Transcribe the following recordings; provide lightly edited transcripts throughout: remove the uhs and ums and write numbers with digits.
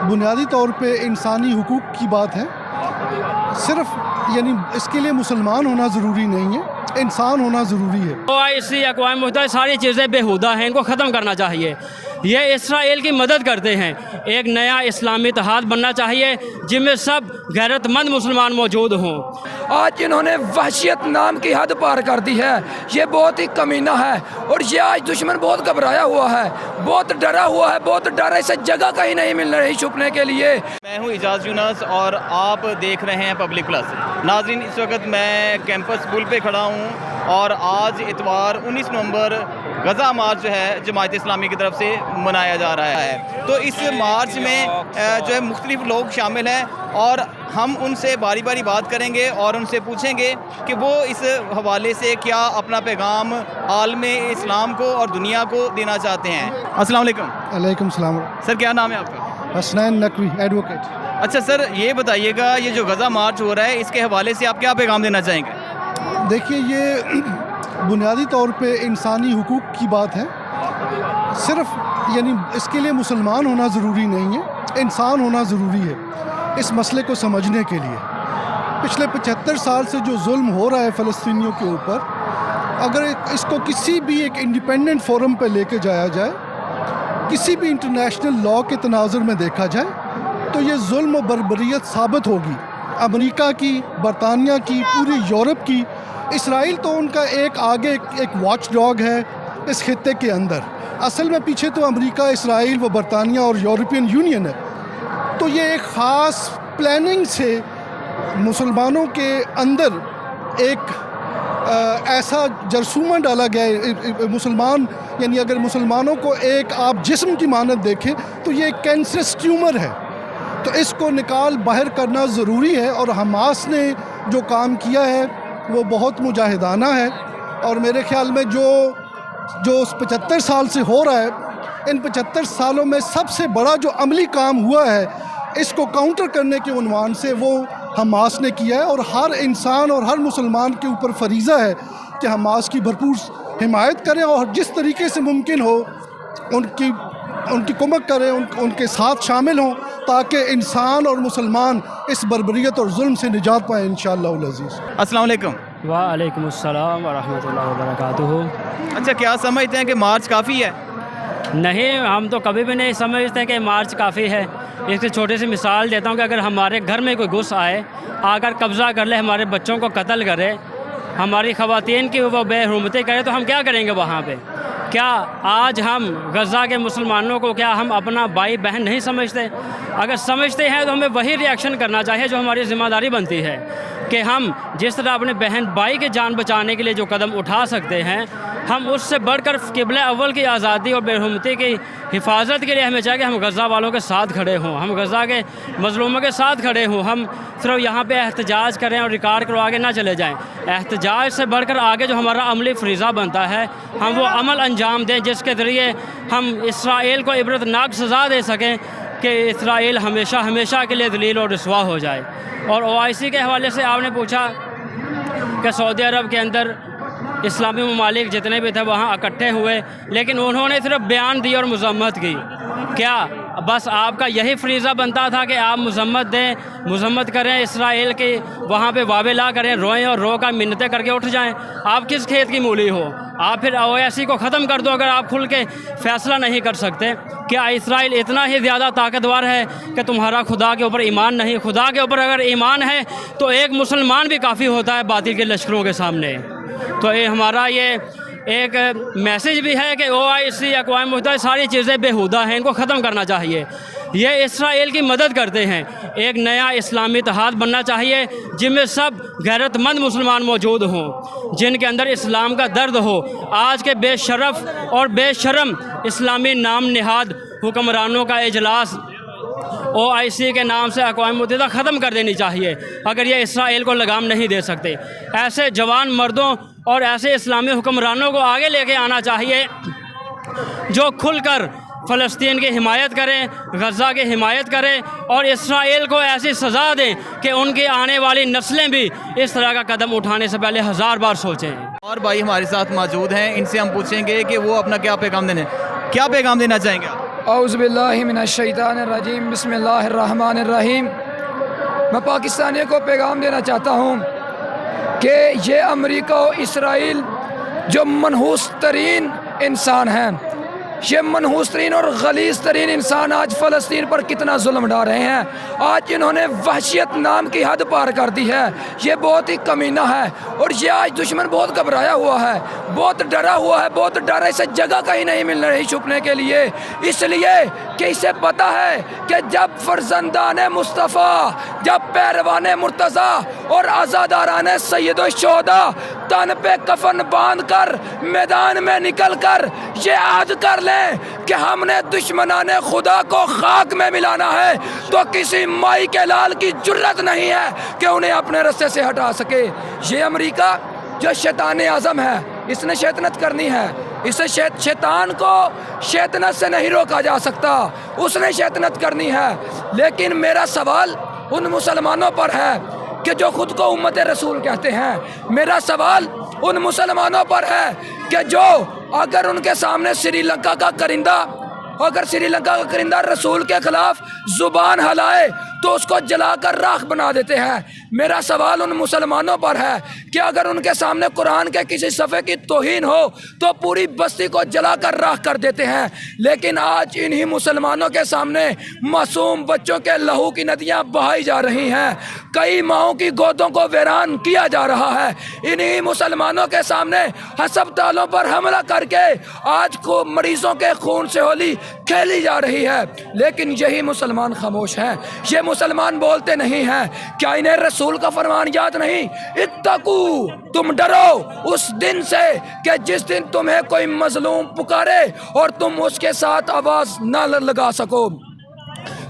بنیادی طور پہ انسانی حقوق کی بات ہے. صرف یعنی اس کے لیے مسلمان ہونا ضروری نہیں ہے، انسان ہونا ضروری ہے. OIC اقوام متحدہ ساری چیزیں بیہودہ ہیں، ان کو ختم کرنا چاہیے. یہ اسرائیل کی مدد کرتے ہیں. ایک نیا اسلامی اتحاد بننا چاہیے جن میں سب غیرت مند مسلمان موجود ہوں. آج انہوں نے وحشیت نام کی حد پار کر دی ہے. یہ بہت ہی کمینہ ہے اور یہ آج دشمن بہت گھبرایا ہوا ہے، بہت ڈرا ہوا ہے، بہت ڈر ہے. اسے جگہ کہیں نہیں مل رہی چھپنے کے لیے. میں ہوں اعجاز یونس اور آپ دیکھ رہے ہیں پبلک پلس. ناظرین، اس وقت میں کیمپس اسکول پہ کھڑا ہوں اور آج اتوار 19 نومبر غزہ مارچ جو ہے جماعت اسلامی کی طرف سے منایا جا رہا ہے. تو اس مارچ میں جو ہے مختلف لوگ شامل ہیں اور ہم ان سے باری باری بات کریں گے اور ان سے پوچھیں گے کہ وہ اس حوالے سے کیا اپنا پیغام عالم اسلام کو اور دنیا کو دینا چاہتے ہیں. السلام علیکم. علیکم السلام. سر، کیا نام ہے آپ کا؟ حسنین نقوی، ایڈوکیٹ. اچھا سر، یہ بتائیے گا یہ جو غزہ مارچ ہو رہا ہے اس کے حوالے سے آپ کیا پیغام دینا چاہیں گے؟ دیکھیے، یہ بنیادی طور پہ انسانی حقوق کی بات ہے. صرف یعنی اس کے لیے مسلمان ہونا ضروری نہیں ہے، انسان ہونا ضروری ہے اس مسئلے کو سمجھنے کے لیے. پچھلے 75 سال سے جو ظلم ہو رہا ہے فلسطینیوں کے اوپر، اگر اس کو کسی بھی ایک انڈیپینڈنٹ فورم پہ لے کے جایا جائے، کسی بھی انٹرنیشنل لا کے تناظر میں دیکھا جائے، تو یہ ظلم و بربریت ثابت ہوگی. امریکہ کی، برطانیہ کی، پوری یورپ کی. اسرائیل تو ان کا ایک آگے ایک واچ ڈاگ ہے اس خطے کے اندر. اصل میں پیچھے تو امریکہ، اسرائیل و برطانیہ اور یورپین یونین ہے. تو یہ ایک خاص پلاننگ سے مسلمانوں کے اندر ایک ایسا جرثومہ ڈالا گیا ہے. مسلمان یعنی اگر مسلمانوں کو ایک آپ جسم کی مانند دیکھیں تو یہ ایک کینسرس ٹیومر ہے. تو اس کو نکال باہر کرنا ضروری ہے، اور حماس نے جو کام کیا ہے وہ بہت مجاہدانہ ہے. اور میرے خیال میں جو 75 سال سے ہو رہا ہے، ان 75 سالوں میں سب سے بڑا جو عملی کام ہوا ہے اس کو کاؤنٹر کرنے کے عنوان سے وہ حماس نے کیا ہے. اور ہر انسان اور ہر مسلمان کے اوپر فریضہ ہے کہ حماس کی بھرپور حمایت کریں اور جس طریقے سے ممکن ہو ان کی کمک کریں، ان کے ساتھ شامل ہوں، تاکہ انسان اور مسلمان اس بربریت اور ظلم سے نجات پائیں انشاءاللہ العزیز. السلام علیکم. وعلیکم السلام ورحمۃ اللہ وبرکاتہ. اچھا، کیا سمجھتے ہیں کہ مارچ کافی ہے؟ نہیں، ہم تو کبھی بھی نہیں سمجھتے کہ مارچ کافی ہے. اس کی چھوٹی سی مثال دیتا ہوں کہ اگر ہمارے گھر میں کوئی گھس آئے، آ کر قبضہ کر لے، ہمارے بچوں کو قتل کرے، ہماری خواتین کی وہ بے حرمتی کرے، تو ہم کیا کریں گے وہاں پہ؟ کیا آج ہم غزہ کے مسلمانوں کو کیا ہم اپنا بھائی بہن نہیں سمجھتے؟ اگر سمجھتے ہیں تو ہمیں وہی ریاکشن کرنا چاہیے جو ہماری ذمہ داری بنتی ہے، کہ ہم جس طرح اپنے بہن بھائی کی جان بچانے کے لیے جو قدم اٹھا سکتے ہیں، ہم اس سے بڑھ کر قبلہ اول کی آزادی اور بے حرمتی کی حفاظت کے لیے ہمیں چاہیے کہ ہم غزہ والوں کے ساتھ کھڑے ہوں، ہم غزہ کے مظلوموں کے ساتھ کھڑے ہوں. ہم صرف یہاں پہ احتجاج کریں اور ریکارڈ کرو آگے نہ چلے جائیں. احتجاج سے بڑھ کر آگے جو ہمارا عملی فریضہ بنتا ہے، ہم وہ عمل انجام دیں جس کے ذریعے ہم اسرائیل کو عبرتناک سزا دے سکیں کہ اسرائیل ہمیشہ ہمیشہ کے لیے ذلیل اور رسوا ہو جائے. اور OIC کے حوالے سے آپ نے پوچھا کہ سعودی عرب کے اندر اسلامی ممالک جتنے بھی تھے وہاں اکٹھے ہوئے، لیکن انہوں نے صرف بیان دی اور مذمت کی. کیا بس آپ کا یہی فریضہ بنتا تھا کہ آپ مذمت دیں، مذمت کریں اسرائیل کی، وہاں پہ واویلا کریں، روئیں اور رو کر منتیں کر کے اٹھ جائیں؟ آپ کس کھیت کی مولی ہو؟ آپ پھر OIC کو ختم کر دو اگر آپ کھل کے فیصلہ نہیں کر سکتے. کیا اسرائیل اتنا ہی زیادہ طاقتور ہے کہ تمہارا خدا کے اوپر ایمان نہیں؟ خدا کے اوپر اگر ایمان ہے تو ایک مسلمان بھی کافی ہوتا ہے باطل کے لشکروں کے سامنے. تو یہ ہمارا یہ ایک میسیج بھی ہے کہ OIC اقوام متحدہ ساری چیزیں بیہودہ ہیں، ان کو ختم کرنا چاہیے. یہ اسرائیل کی مدد کرتے ہیں. ایک نیا اسلامی اتحاد بننا چاہیے جن میں سب غیرت مند مسلمان موجود ہوں، جن کے اندر اسلام کا درد ہو. آج کے بے شرف اور بے شرم اسلامی نام نہاد حکمرانوں کا اجلاس OIC کے نام سے اقوام متحدہ ختم کر دینی چاہیے اگر یہ اسرائیل کو لگام نہیں دے سکتے. ایسے جوان مردوں اور ایسے اسلامی حکمرانوں کو آگے لے کے آنا چاہیے جو کھل کر فلسطین کی حمایت کریں، غزہ کی حمایت کریں اور اسرائیل کو ایسی سزا دیں کہ ان کی آنے والی نسلیں بھی اس طرح کا قدم اٹھانے سے پہلے 1000 بار سوچیں. اور بھائی ہمارے ساتھ موجود ہیں، ان سے ہم پوچھیں گے کہ وہ اپنا کیا پیغام دینا چاہیں گے آپ؟ اعوذ باللہ من الشیطان الرجیم بسم اللہ الرحمن الرحیم۔ میں پاکستانیوں کو پیغام دینا چاہتا ہوں کہ یہ امریکہ و اسرائیل جو منحوس ترین انسان ہیں، یہ منحوس ترین اور غلیظ ترین انسان آج فلسطین پر کتنا ظلم ڈھا رہے ہیں۔ آج انہوں نے وحشیت نام کی حد پار کر دی ہے۔ یہ بہت ہی کمینہ ہے اور یہ آج دشمن بہت گھبرایا ہوا ہے، بہت ڈرا ہوا ہے، بہت ڈر ہے۔ اسے جگہ کہیں نہیں مل رہی چھپنے کے لیے، اس لیے کہ اسے پتہ ہے کہ جب فرزندان مصطفیٰ، جب پیروان مرتضیٰ اور عزاداران سید الشہداء تن پہ کفن باندھ کر میدان میں نکل کر یہ عہد کر لیں کہ ہم نے دشمنان خدا کو خاک میں ملانا ہے، تو کسی مائی کے لال کی جرت نہیں ہے کہ انہیں اپنے رستے سے ہٹا سکے۔ یہ امریکہ جو شیطان اعظم ہے، اس نے شیطنت کرنی ہے، اسے شیطان کو شیطنت سے نہیں روکا جا سکتا، اس نے شیطنت کرنی ہے۔ لیکن میرا سوال ان مسلمانوں پر ہے کہ جو خود کو امت رسول کہتے ہیں، میرا سوال ان مسلمانوں پر ہے کہ جو اگر ان کے سامنے سری لنکا کا کرندہ، اگر سری لنکا کا کرندہ رسول کے خلاف زبان ہلائے تو اس کو جلا کر راکھ بنا دیتے ہیں۔ میرا سوال ان مسلمانوں پر ہے کہ اگر ان کے سامنے قرآن کے کسی صفحے کی توہین ہو تو پوری بستی کو جلا کر راکھ کر دیتے ہیں۔ لیکن آج انہی مسلمانوں کے سامنے معصوم بچوں کے لہو کی ندیاں بہائی جا رہی ہیں، کئی ماؤں کی گودوں کو ویران کیا جا رہا ہے۔ انہی مسلمانوں کے سامنے ہسپتالوں پر حملہ کر کے آج کو مریضوں کے خون سے ہولی کھیلی جا رہی ہے، لیکن یہی مسلمان خاموش ہیں، یہ مسلمان بولتے نہیں ہیں۔ کیا انہیں رسول کا فرمان یاد نہیں؟ اتقو، تم ڈرو اس دن سے کہ جس دن تمہیں کوئی مظلوم پکارے اور تم اس کے ساتھ آواز نہ لگا سکو،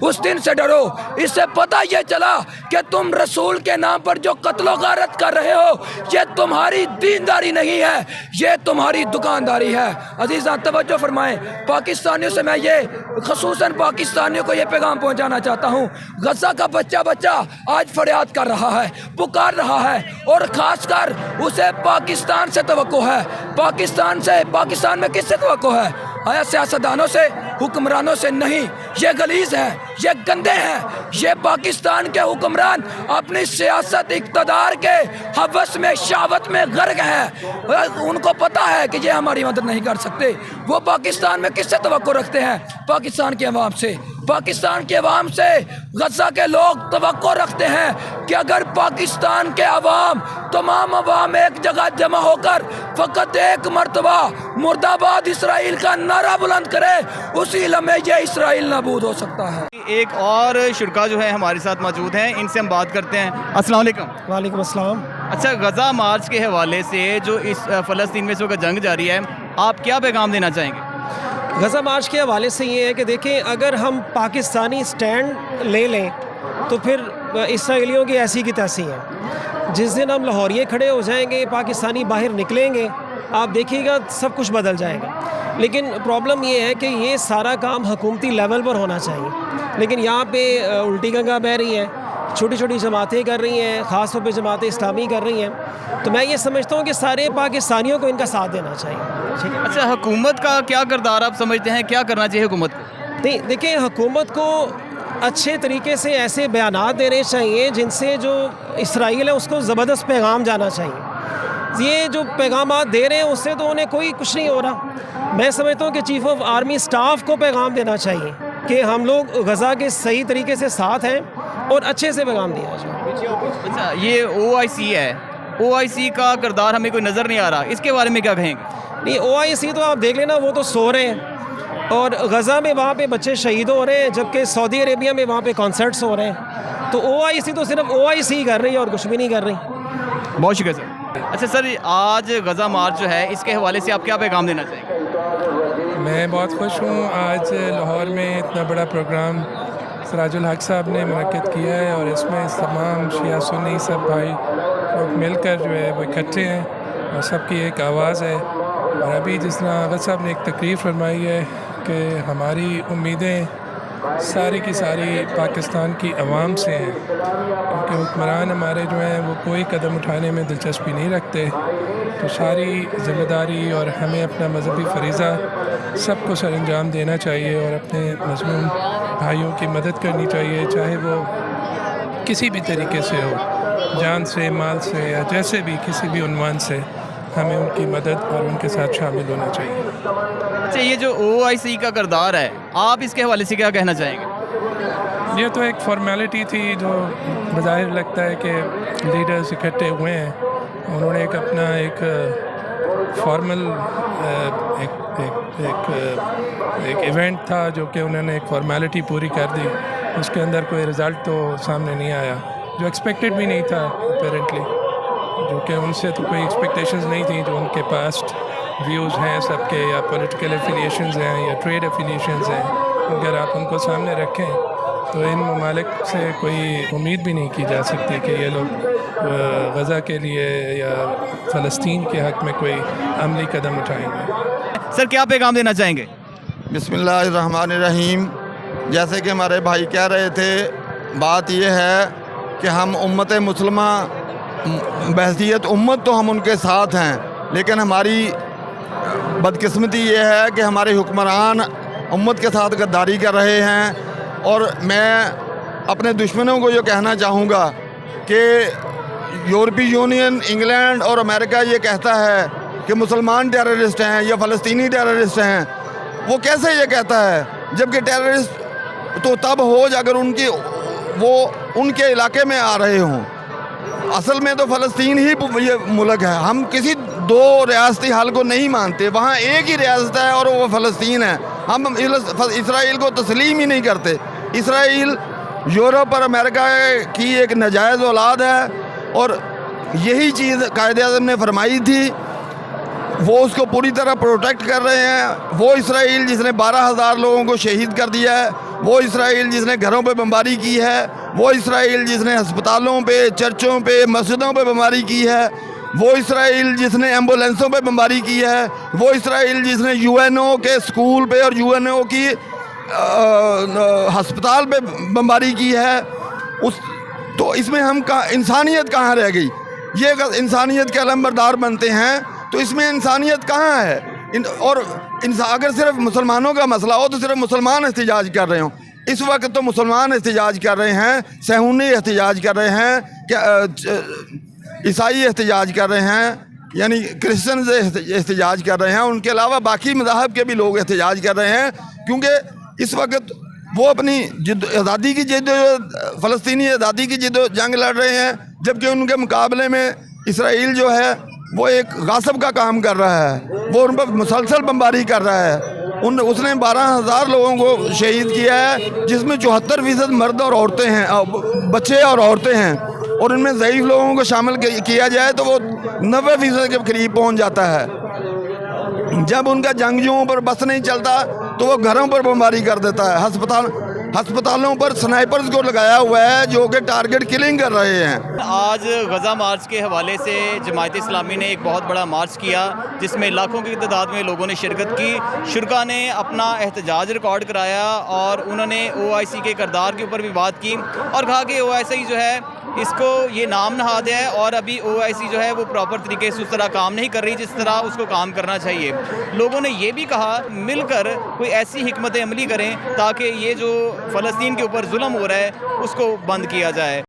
اس دن سے ڈرو۔ اس سے پتہ یہ چلا کہ تم رسول کے نام پر جو قتل و غارت کر رہے ہو، یہ تمہاری دینداری نہیں ہے، یہ تمہاری دکانداری ہے۔ عزیزان توجہ فرمائیں، پاکستانیوں سے میں یہ خصوصاً پاکستانیوں کو یہ پیغام پہنچانا چاہتا ہوں، غزہ کا بچہ آج فریاد کر رہا ہے، پکار رہا ہے، اور خاص کر اسے پاکستان سے توقع ہے۔ پاکستان میں کس سے توقع ہے؟ آیا سیاستدانوں سے، حکمرانوں سے نہیں؟ یہ غلیظ ہے، یہ گندے ہیں، یہ پاکستان کے حکمران اپنی سیاست اقتدار کے ہوس میں، شہوت میں غرق ہیں۔ ان کو پتہ ہے کہ یہ ہماری مدد نہیں کر سکتے۔ وہ پاکستان میں کس سے توقع رکھتے ہیں؟ پاکستان کے عوام سے۔ پاکستان کے عوام سے غزہ کے لوگ توقع رکھتے ہیں کہ اگر پاکستان کے عوام، تمام عوام ایک جگہ جمع ہو کر فقط ایک مرتبہ مرد آباد اسرائیل کا نعرہ بلند کرے، اسی لمحے یہ اسرائیل نابود ہو سکتا ہے۔ ایک اور شرکا جو ہے ہمارے ساتھ موجود ہیں، ان سے ہم بات کرتے ہیں۔ السلام علیکم۔ وعلیکم السلام۔ اچھا، غزہ مارچ کے حوالے سے جو اس فلسطین میں اس وقت جنگ جاری ہے، آپ کیا پیغام دینا چاہیں گے؟ غزہ مارچ کے حوالے سے یہ ہے کہ دیکھیں، اگر ہم پاکستانی سٹینڈ لے لیں تو پھر اسرائیلیوں کی ایسی کی تیسی ہے۔ جس دن ہم لاہوریے کھڑے ہو جائیں گے، پاکستانی باہر نکلیں گے، آپ دیکھیے گا سب کچھ بدل جائے گا۔ لیکن پرابلم یہ ہے کہ یہ سارا کام حکومتی لیول پر ہونا چاہیے، لیکن یہاں پہ الٹی گنگا بہہ رہی ہے، چھوٹی چھوٹی جماعتیں کر رہی ہیں، خاص طور پہ جماعت اسلامی کر رہی ہیں۔ تو میں یہ سمجھتا ہوں کہ سارے پاکستانیوں کو ان کا ساتھ دینا چاہیے۔ ٹھیک ہے، اچھا، حکومت کا کیا کردار آپ سمجھتے ہیں، کیا کرنا چاہیے حکومت کو؟ نہیں، دیکھیں، حکومت کو اچھے طریقے سے ایسے بیانات دینے چاہیے جن سے جو اسرائیل ہے اس کو زبردست پیغام جانا چاہیے۔ یہ جو پیغامات دے رہے ہیں اس سے تو انہیں کوئی کچھ نہیں ہو رہا۔ میں سمجھتا ہوں کہ چیف آف آرمی سٹاف کو پیغام دینا چاہیے کہ ہم لوگ غزہ کے صحیح طریقے سے ساتھ ہیں اور اچھے سے پیغام دیا جائے۔ اچھا، یہ OIC ہے، OIC کا کردار ہمیں کوئی نظر نہیں آ رہا، اس کے بارے میں کیا کہیں گے؟ نہیں، OIC تو آپ دیکھ لینا، وہ تو سو رہے ہیں، اور غزہ میں وہاں پہ بچے شہید ہو رہے ہیں، جبکہ سعودی عربیہ میں وہاں پہ کانسرٹس ہو رہے ہیں۔ تو OIC تو صرف OIC کر رہی ہے اور کچھ بھی نہیں کر رہی۔ بہت شکریہ سر۔ اچھا سر، آج غزہ مارچ جو ہے اس کے حوالے سے آپ کیا پیغام دینا چاہیں گے؟ میں بہت خوش ہوں، آج لاہور میں اتنا بڑا پروگرام سراج الحق صاحب نے منعقد کیا ہے، اور اس میں تمام شیعہ سنی سب بھائی لوگ مل کر جو ہے وہ اکٹھے ہیں، اور سب کی ایک آواز ہے۔ اور ابھی جس طرح آغا صاحب نے ایک تقریر فرمائی ہے کہ ہماری امیدیں ساری کی ساری پاکستان کی عوام سے ہیں، کیونکہ حکمران ہمارے جو ہیں وہ کوئی قدم اٹھانے میں دلچسپی نہیں رکھتے۔ تو ساری ذمہ داری اور ہمیں اپنا مذہبی فریضہ سب کو سر انجام دینا چاہیے اور اپنے مظلوم بھائیوں کی مدد کرنی چاہیے، چاہے وہ کسی بھی طریقے سے ہو، جان سے، مال سے، یا جیسے بھی کسی بھی عنوان سے ہمیں ان کی مدد اور ان کے ساتھ شامل ہونا چاہیے۔ اچھا، یہ جو OIC کا کردار ہے، آپ اس کے حوالے سے کیا کہنا چاہیں گے؟ یہ تو ایک فارمیلٹی تھی جو بظاہر لگتا ہے کہ لیڈرز اکٹھے ہوئے ہیں، انہوں نے اپنا ایک فارمل ایک ایونٹ تھا جو کہ انہوں نے ایک فارمیلٹی پوری کر دی، اس کے اندر کوئی رزلٹ تو سامنے نہیں آیا، جو ایکسپیکٹڈ بھی نہیں تھا اپیرنٹلی، جو کہ ان سے تو کوئی ایکسپیکٹیشنز نہیں تھیں، جو ان کے پاسٹ ویوز ہیں سب کے، یا پولیٹیکل افیلیشنز ہیں یا ٹریڈ افیلیشنز ہیں، اگر آپ ان کو سامنے رکھیں تو ان ممالک سے کوئی امید بھی نہیں کی جا سکتی کہ یہ لوگ غزہ کے لیے یا فلسطین کے حق میں کوئی عملی قدم اٹھائیں گے۔ سر، کیا پیغام دینا چاہیں گے؟ بسم اللہ الرحمن الرحیم۔ جیسے کہ ہمارے بھائی کہہ رہے تھے، بات یہ ہے کہ ہم امت مسلمہ بحیثیت امت تو ہم ان کے ساتھ ہیں، لیکن ہماری بدقسمتی یہ ہے کہ ہمارے حکمران امت کے ساتھ غداری کر رہے ہیں، اور میں اپنے دشمنوں کو یہ کہنا چاہوں گا کہ یورپی یونین، انگلینڈ اور امریکہ یہ کہتا ہے کہ مسلمان ٹیررسٹ ہیں یا فلسطینی ٹیررسٹ ہیں۔ وہ کیسے یہ کہتا ہے جبکہ ٹیررسٹ تو تب ہو اگر وہ ان کے علاقے میں آ رہے ہوں؟ اصل میں تو فلسطین ہی یہ ملک ہے، ہم کسی دو ریاستی حل کو نہیں مانتے، وہاں ایک ہی ریاست ہے اور وہ فلسطین ہے۔ ہم اسرائیل کو تسلیم ہی نہیں کرتے۔ اسرائیل یورپ اور امریکہ کی ایک ناجائز اولاد ہے، اور یہی چیز قائد اعظم نے فرمائی تھی، وہ اس کو پوری طرح پروٹیکٹ کر رہے ہیں۔ وہ اسرائیل جس نے 12,000 لوگوں کو شہید کر دیا ہے، وہ اسرائیل جس نے گھروں پہ بمباری کی ہے، وہ اسرائیل جس نے ہسپتالوں پہ، چرچوں پہ، مسجدوں پہ بمباری کی ہے، وہ اسرائیل جس نے ایمبولینسوں پہ بمباری کی ہے، وہ اسرائیل جس نے UNO کے اسکول پہ اور UNO کی ہسپتال پہ بمباری کی ہے۔ تو اس میں ہم انسانیت کہاں رہ گئی؟ یہ اگر انسانیت کے علمبردار بنتے ہیں تو اس میں انسانیت کہاں ہے؟ اور اگر صرف مسلمانوں کا مسئلہ ہو تو صرف مسلمان احتجاج کر رہے ہوں۔ اس وقت تو مسلمان احتجاج کر رہے ہیں، صہیونی احتجاج کر رہے ہیں، عیسائی احتجاج کر رہے ہیں، یعنی کرسچنز احتجاج کر رہے ہیں، ان کے علاوہ باقی مذاہب کے بھی لوگ احتجاج کر رہے ہیں، کیونکہ اس وقت وہ اپنی آزادی کی فلسطینی آزادی کی جنگ لڑ رہے ہیں، جبکہ ان کے مقابلے میں اسرائیل جو ہے وہ ایک غاصب کا کام کر رہا ہے، وہ ان پر مسلسل بمباری کر رہا ہے۔ اس نے 12,000 لوگوں کو شہید کیا ہے، جس میں 74% مرد اور عورتیں ہیں، بچے اور عورتیں ہیں، اور ان میں ضعیف لوگوں کو شامل کیا جائے تو وہ 90% کے قریب پہنچ جاتا ہے۔ جب ان کا جنگجوؤں پر بس نہیں چلتا تو وہ گھروں پر بمباری کر دیتا ہے، ہسپتالوں پر سنائپرز کو لگایا ہوا ہے جو کہ ٹارگٹ کلنگ کر رہے ہیں۔ آج غزہ مارچ کے حوالے سے جماعت اسلامی نے ایک بہت بڑا مارچ کیا، جس میں لاکھوں کی تعداد میں لوگوں نے شرکت کی۔ شرکا نے اپنا احتجاج ریکارڈ کرایا اور انہوں نے OIC کے کردار کے اوپر بھی بات کی، اور کہا کہ OIC جو ہے اس کو یہ نام نہاد ہے، اور ابھی OIC جو ہے وہ پراپر طریقے سے اس طرح کام نہیں کر رہی جس طرح اس کو کام کرنا چاہیے۔ لوگوں نے یہ بھی کہا مل کر کوئی ایسی حکمت عملی کریں تاکہ یہ جو فلسطین کے اوپر ظلم ہو رہا ہے اس کو بند کیا جائے۔